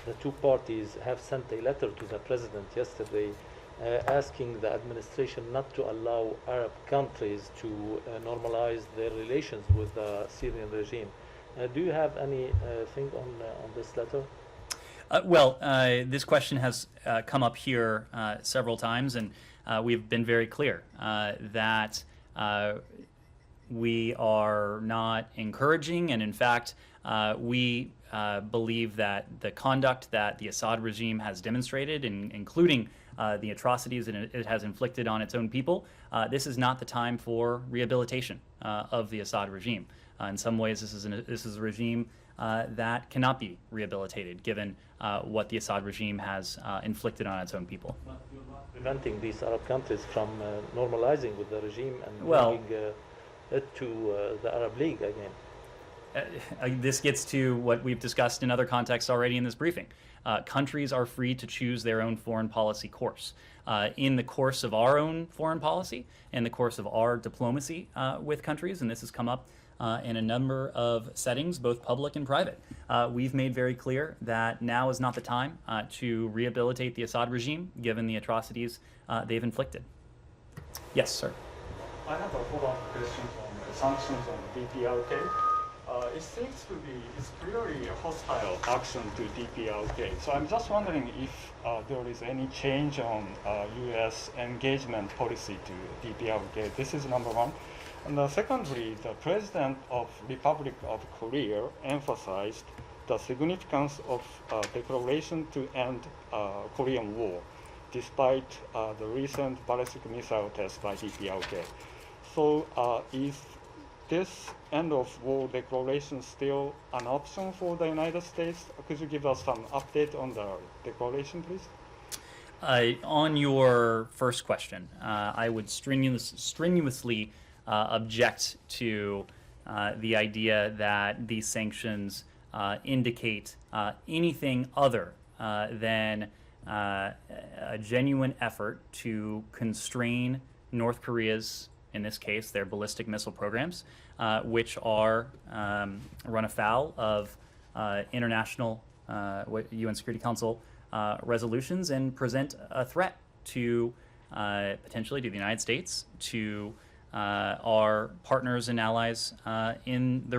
the two parties have sent a letter to the president yesterday asking the administration not to allow Arab countries to normalize their relations with the Syrian regime. Do you have anything on this letter? This question has come up here several times, and we've been very clear that we are not encouraging, and in fact, we believe that the conduct that the Assad regime has demonstrated, including the atrocities that it has inflicted on its own people, this is not the time for rehabilitation of the Assad regime. In some ways, this is a regime that cannot be rehabilitated, given what the Assad regime has inflicted on its own people. But you're not preventing these Arab countries from normalizing with the regime and bringing it to the Arab League again. This gets to what we've discussed in other contexts already in this briefing. Countries are free to choose their own foreign policy course. In the course of our own foreign policy, in the course of our diplomacy with countries, and this has come up in a number of settings, both public and private, we've made very clear that now is not the time to rehabilitate the Assad regime, given the atrocities they've inflicted. Yes, sir. I have a follow-up question on the sanctions on DPRK. It seems to be, it's clearly a hostile action to DPRK. So I'm just wondering if there is any change on U.S. engagement policy to DPRK. This is number one. And secondly, the President of Republic of Korea emphasized the significance of declaration to end Korean War, despite the recent ballistic missile test by DPRK. So is this end of war declaration still an option for the United States? Could you give us some update on the declaration, please? On your first question, I would strenuously object to the idea that these sanctions indicate anything other than a genuine effort to constrain North Korea's, in this case, their ballistic missile programs, which are run afoul of international UN Security Council resolutions and present a threat to potentially to the United States, to our partners and allies in the region.